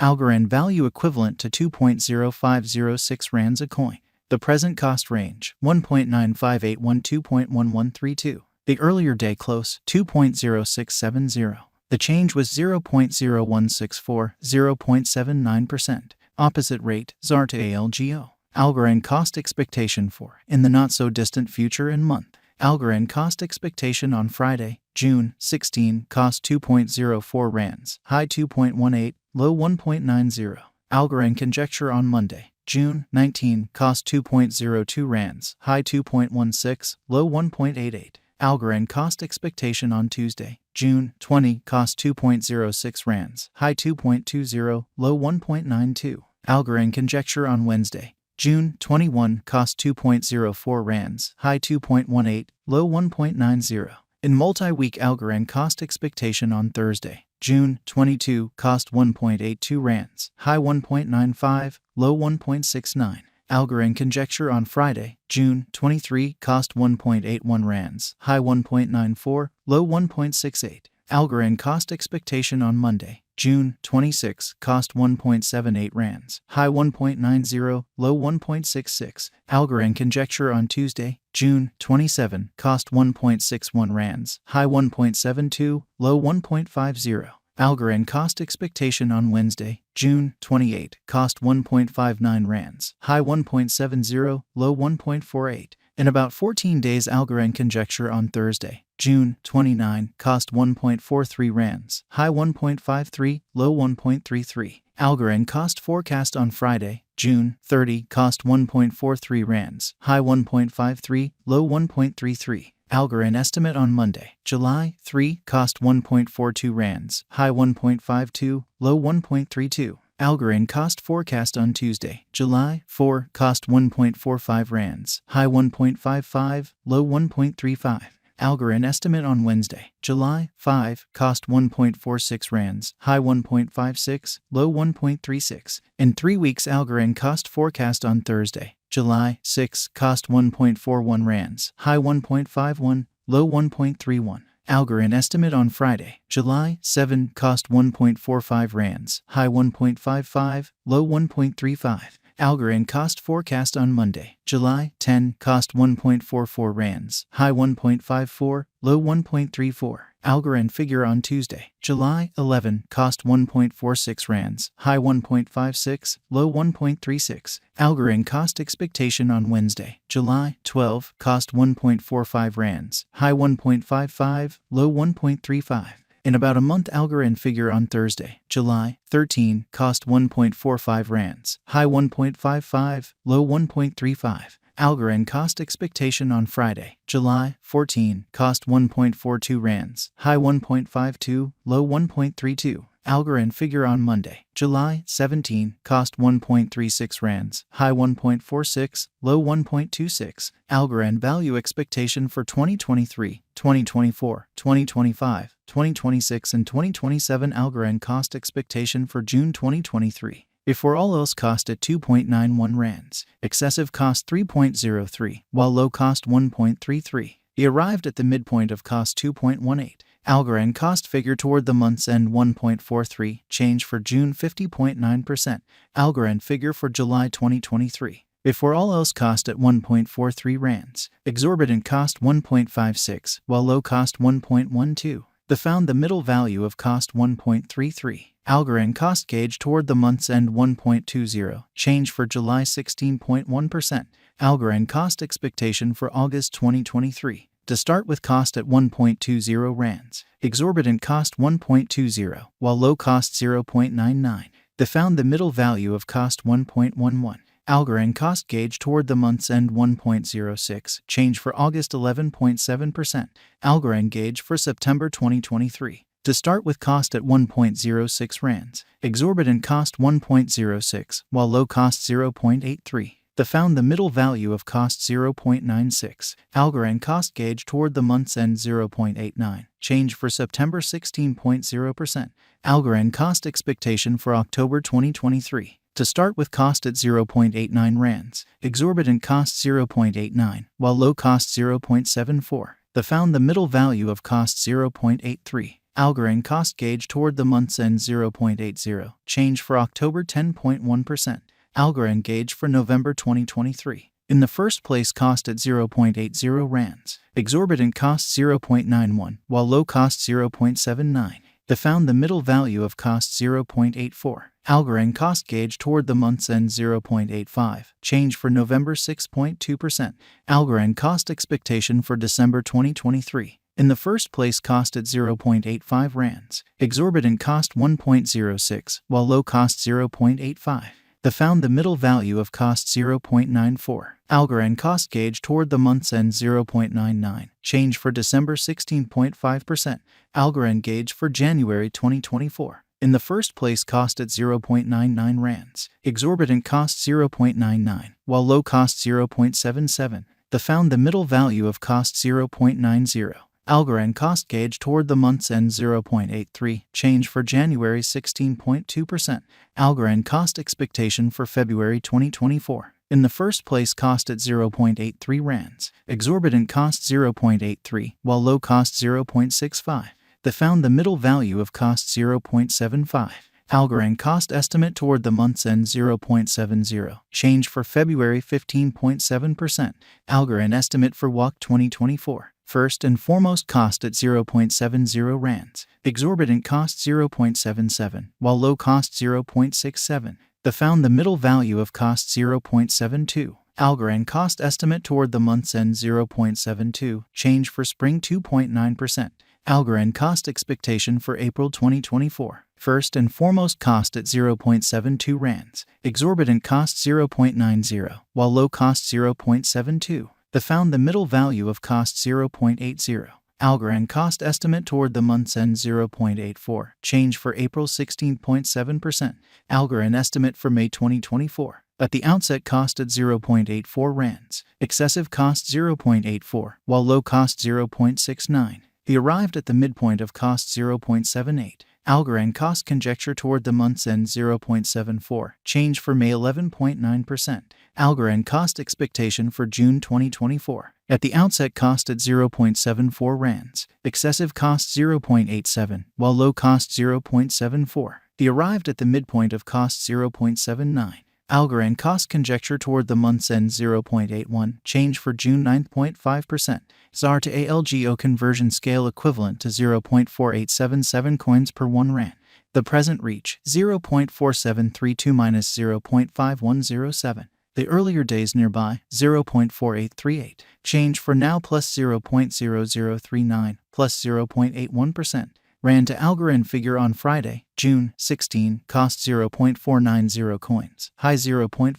Algorand value equivalent to 2.0506 rands a coin. The present cost range, 1.95812.1132. The earlier day close, 2.0670. The change was 0.0164, 0.79%. Opposite rate, ZAR to ALGO. Algorand cost expectation for, in the not-so-distant future and month. Algorand cost expectation on Friday, June 16, cost 2.04 rands, high 2.18, low 1.90. Algorand conjecture on Monday, June 19, cost 2.02 rands, high 2.16, low 1.88. Algorand cost expectation on Tuesday, June 20, cost 2.06 rands, high 2.20, low 1.92. Algorand conjecture on Wednesday, June 21, cost 2.04 rands, high 2.18, low 1.90. In multi-week Algorand cost expectation on Thursday, June 22, cost 1.82 rands, high 1.95, low 1.69. Algorand conjecture on Friday, June 23, cost 1.81 rands, high 1.94, low 1.68. Algorand cost expectation on Monday, June 26, cost 1.78 rands, high 1.90, low 1.66. Algorand conjecture on Tuesday, June 27, cost 1.61 rands, high 1.72, low 1.50. Algorand cost expectation on Wednesday, June 28, cost 1.59 rands, high 1.70, low 1.48. In about 14 days Algorand conjecture on Thursday, June 29, cost 1.43 rands, high 1.53, low 1.33. Algorand cost forecast on Friday, June 30, cost 1.43 rands, high 1.53, low 1.33. Algorand estimate on Monday, July 3, cost 1.42 rands, high 1.52, low 1.32. Algorand cost forecast on Tuesday, July 4, cost 1.45 rands, high 1.55, low 1.35. Algorand estimate on Wednesday, July 5, cost 1.46 rands, high 1.56, low 1.36. In 3 weeks Algorand cost forecast on Thursday, July 6, cost 1.41 rands, high 1.51, low 1.31. Algorand estimate on Friday, July 7, cost 1.45 rands, high 1.55, low 1.35. Algorand cost forecast on Monday, July 10, cost 1.44 rands, high 1.54, low 1.34. Algorand figure on Tuesday, July 11, cost 1.46 rands, high 1.56, low 1.36. Algorand cost expectation on Wednesday, July 12, cost 1.45 rands, high 1.55, low 1.35. In about a month Algorand figure on Thursday, July 13, cost 1.45 rands, high 1.55, low 1.35. Algorand cost expectation on Friday, July 14, cost 1.42 rands, high 1.52, low 1.32. Algorand figure on Monday, July 17, cost 1.36 rands, high 1.46, low 1.26. Algorand value expectation for 2023, 2024, 2025, 2026 and 2027. Algorand cost expectation for June 2023. Before all else cost at 2.91 rands, excessive cost 3.03, while low cost 1.33. He arrived at the midpoint of cost 2.18. Algorand cost figure toward the month's end 1.43, change for June 50.9%. Algorand figure for July 2023. Before all else cost at 1.43 rands, exorbitant cost 1.56, while low cost 1.12. The found the middle value of cost 1.33. Algorand cost gauge toward the month's end 1.20, change for July 16.1%. Algorand cost expectation for August 2023. To start with cost at 1.20 rands, exorbitant cost 1.20, while low cost 0.99. They found the middle value of cost 1.11. Algorand cost gauge toward the month's end 1.06, change for August 11.7%. Algorand gauge for September 2023. To start with cost at 1.06 rands, exorbitant cost 1.06, while low cost 0.83. They found the middle value of cost 0.96. Algorand cost gauge toward the month's end 0.89, change for September 16.0%. Algorand cost expectation for October 2023. To start with cost at 0.89 rands, exorbitant cost 0.89, while low cost 0.74. They found the middle value of cost 0.83. Algorand cost gauge toward the month's end 0.80. Change for October 10.1%. Algorand gauge for November 2023. In the first place, cost at 0.80 rands. Exorbitant cost 0.91, while low cost 0.79. They found the middle value of cost 0.84. Algorand cost gauge toward the month's end 0.85. Change for November 6.2%. Algorand cost expectation for December 2023. In the first place, cost at 0.85 rands. Exorbitant cost 1.06, while low cost 0.85. They found the middle value of cost 0.94. Algorand cost gauge toward the month's end 0.99. Change for December 16.5%. Algorand gauge for January 2024. In the first place, cost at 0.99 rands. Exorbitant cost 0.99, while low cost 0.77. They found the middle value of cost 0.90. Algorand cost gauge toward the month's end 0.83. Change for January 16.2%. Algorand cost expectation for February 2024. In the first place, cost at 0.83 rands. Exorbitant cost 0.83, while low cost 0.65. They found the middle value of cost 0.75. Algorand cost estimate toward the month's end 0.70. Change for February 15.7%. Algorand estimate for WAC 2024. First and foremost, cost at 0.70 rands. Exorbitant cost 0.77, while low cost 0.67. They found the middle value of cost 0.72. Algorand cost estimate toward the month's end 0.72. Change for spring 2.9%. Algorand cost expectation for April 2024. First and foremost, cost at 0.72 rands. Exorbitant cost 0.90, while low cost 0.72. They found the middle value of cost 0.80. Algorand cost estimate toward the month's end 0.84. Change for April 16.7%. Algorand estimate for May 2024. At the outset, cost at 0.84 rands. Excessive cost 0.84, while low cost 0.69. He arrived at the midpoint of cost 0.78. Algorand cost conjecture toward the month's end 0.74. Change for May 11.9%. Algorand cost expectation for June 2024. At the outset, cost at 0.74 rands. Excessive cost 0.87, while low cost 0.74. He arrived at the midpoint of cost 0.79. Algorand cost conjecture toward the month's end 0.81. Change for June 9.5%. Soar to ALGO conversion scale equivalent to 0.4877 coins per 1 rand. The present reach 0.4732 minus 0.5107. The earlier days nearby 0.4838. Change for now plus 0.0039 plus 0.81%. Rand to Algorand figure on Friday, June 16, cost 0.490 coins, high 0.4.